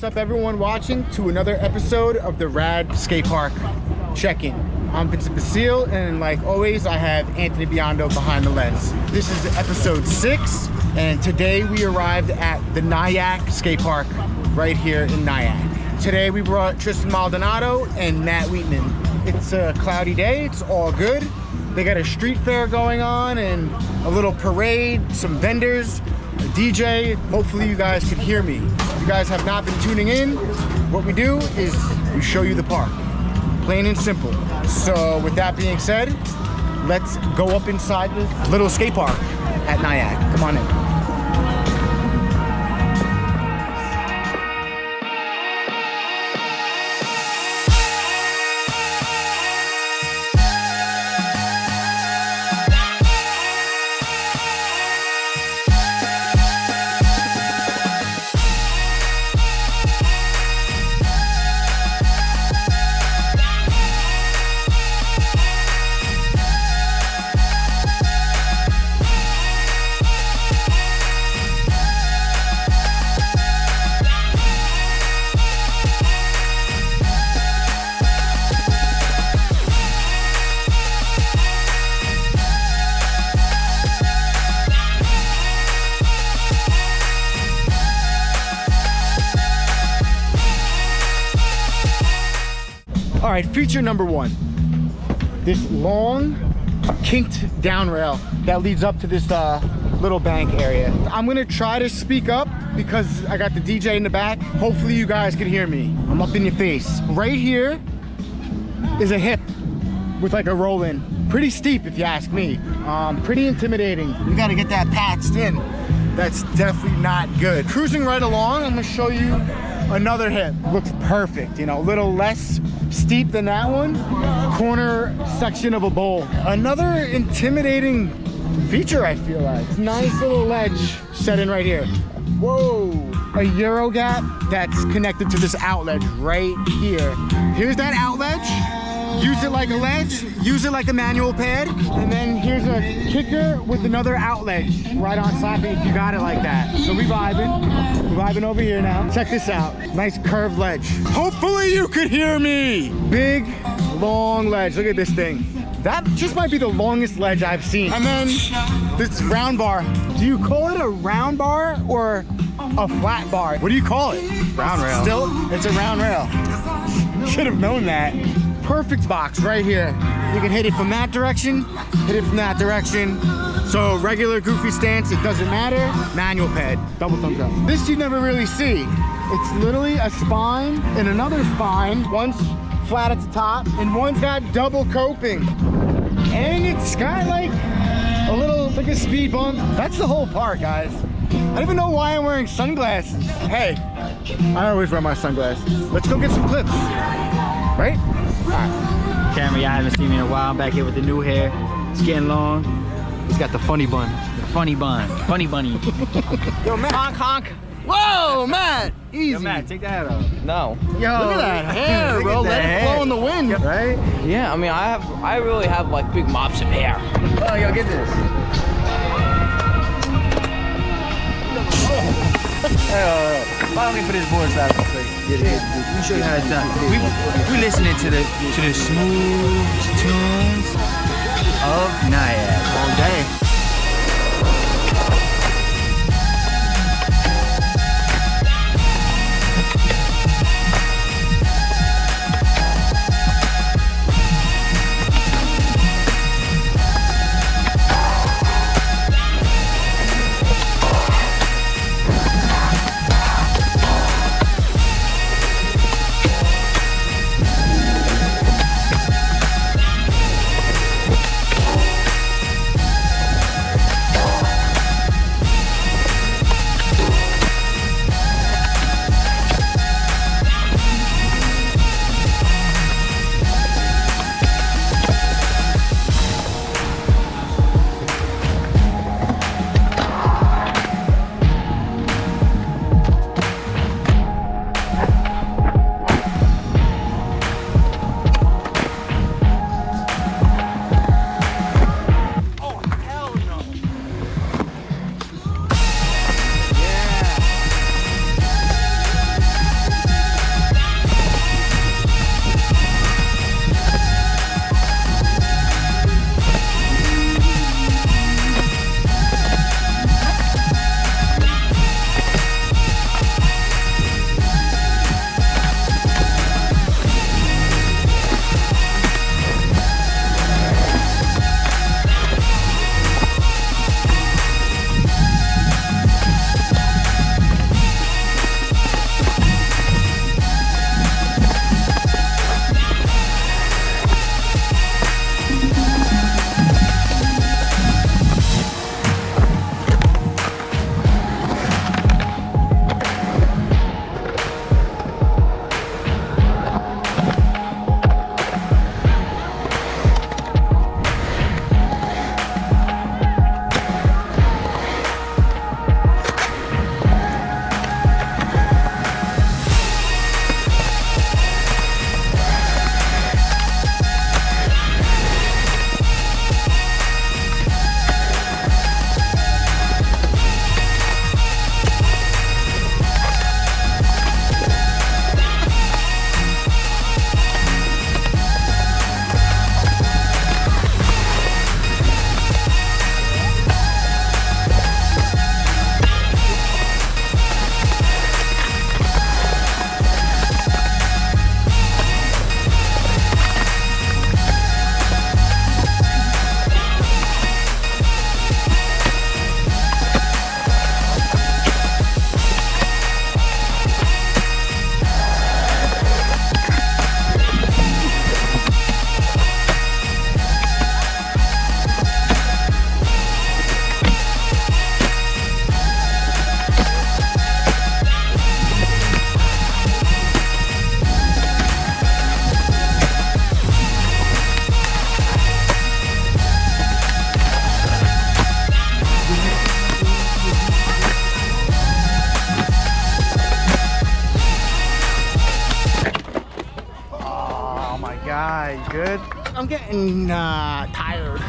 up everyone watching to another episode of the Rad Skate Park Check-In. I'm Vincent Basile, and like always, I have Anthony Biondo behind the lens. This is episode 6, and today we arrived at the Nyack skate park right here in Nyack. Today we brought Tristan Maldonado and Matt Wheatman. It's a cloudy day, it's all good. They got a street fair going on and a little parade, some vendors, a DJ. Hopefully you guys can hear me. If you guys have not been tuning in, what we do is we show you the park. Plain and simple. So with that being said, let's go up inside this little skate park at Nyack. Come on in. All right, feature number 1. This long, kinked down rail that leads up to this little bank area. I'm gonna try to speak up because I got the DJ in the back. Hopefully you guys can hear me. I'm up in your face. Right here is a hip with like a roll in. Pretty steep if you ask me. Pretty intimidating. You gotta get that patched in. That's definitely not good. Cruising right along, I'm gonna show you another hip. Looks perfect, you know, a little less steep than that one. Corner section of a bowl. Another intimidating feature, I feel like. Nice little ledge set in right here. Whoa, a Euro gap that's connected to this outlet right here. Here's that outlet. Use it like a ledge, use it like a manual pad, and then here's a kicker with another outlet right on top if you got it like that. So we're vibing over here now. Check this out, nice curved ledge. Hopefully you could hear me. Big, long ledge, look at this thing. That just might be the longest ledge I've seen. And then this round bar. Do you call it a round bar or a flat bar? What do you call it? Round rail. Still, it's a round rail. Should have known that. Perfect box right here. You can hit it from that direction, hit it from that direction. So regular goofy stance, it doesn't matter. Manual pad, double thumbs up. This you never really see. It's literally a spine and another spine. One's flat at the top and one's got double coping. And it's got like a little, like a speed bump. That's the whole park, guys. I don't even know why I'm wearing sunglasses. Hey, I always wear my sunglasses. Let's go get some clips, right? Right. Camera, y'all haven't seen me in a while. I'm back here with the new hair. It's getting long. He's got the funny bun. The funny bun. Funny bunny. Yo, Matt. Honk, honk. Whoa, Matt. Easy. Yo, Matt, take the hat off. No. Yo, look at that hair, bro. Let it flow in the wind, right? Yeah, I mean, I really have like big mops of hair. Oh, yo, get this. Why don't we put his board side on the plate? We should have it done. We listening to the smooth tunes of Nyack all day. guy? Good? I'm getting tired.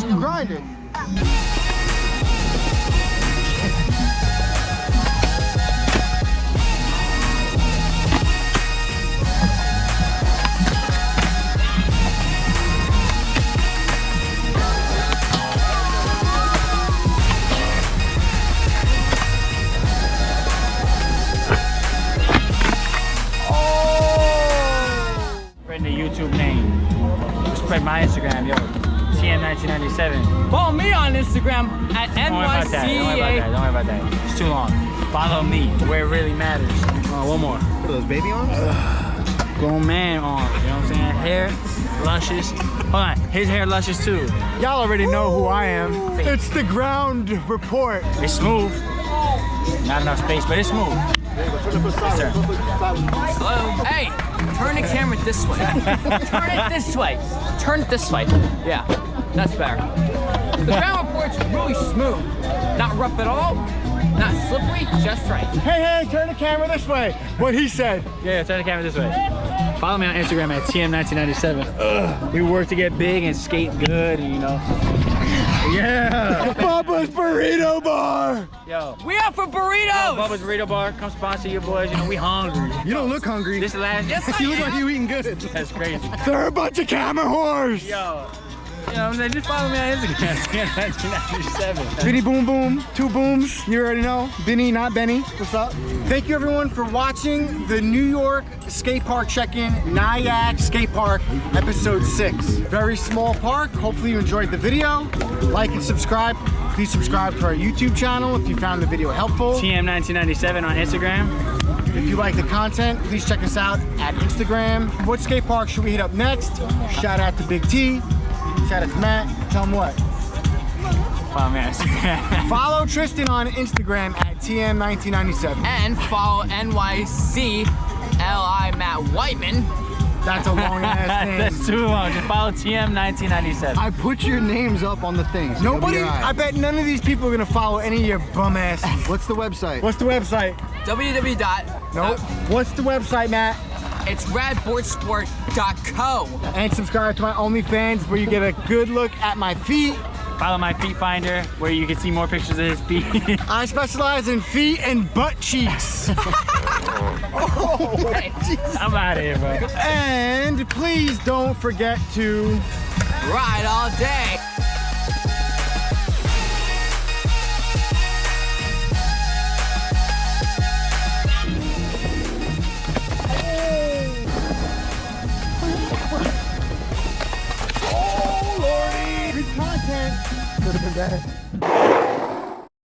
Grind it. Spread the YouTube name. Spread my Instagram, yo. TM1997. Follow me on Instagram at Don't worry about that. Don't worry N.Y.C. about that. Don't worry about that. It's too long. Follow me where it really matters. One more. What are those, baby arms? Grown man arms. You know what I'm saying? Hair, luscious. Hold on. His hair luscious too. Y'all already know who I am. It's the ground report. It's smooth. Not enough space, but it's smooth. Yes, sir. Hello. Hey, turn the camera this way. Turn it this way. Turn it this way. Yeah, that's better. The ground report's really smooth. Not rough at all. Not slippery, just right. Hey, turn the camera this way. What he said. Yeah, turn the camera this way. Follow me on Instagram at TM1997. We work to get big and skate good, and you know. Yeah. Bubba's Burrito Bar. Yo. We out for burritos. Bubba's Burrito Bar, come sponsor your boys. You know, we hungry. You don't look hungry. This is the last. Yes, I You look am. like you eating good. That's crazy. They're a bunch of camera whores. Yo. You know what I'm saying? Just follow me on Instagram, TM1997. Benny Boom Boom, 2 booms. You already know. Benny, not Benny. What's up? Thank you everyone for watching the New York skate park check-in, Nyack Skate Park, episode 6. Very small park. Hopefully you enjoyed the video. Like and subscribe. Please subscribe to our YouTube channel if you found the video helpful. TM1997 on Instagram. If you like the content, please check us out at Instagram. What skate park should we hit up next? Shout out to Big T. Shout out to Matt. Tell him what. Follow me on Instagram. Follow Tristan on Instagram at TM1997. And follow N.Y.C. L.I. Matt Whiteman. That's a long ass name. That's too long. Just follow TM1997. I put your names up on the things. Nobody, I bet none of these people are gonna follow any of your bum asses. What's the website? What's the website? www. Nope. What's the website, Matt? It's radboardsport.co. And subscribe to my OnlyFans where you get a good look at my feet. Follow my feet finder where you can see more pictures of his feet. I specialize in feet and butt cheeks. Hey, I'm out of here, bro. And please don't forget to ride all day. Oh, Lordy! Good content. Could have been better.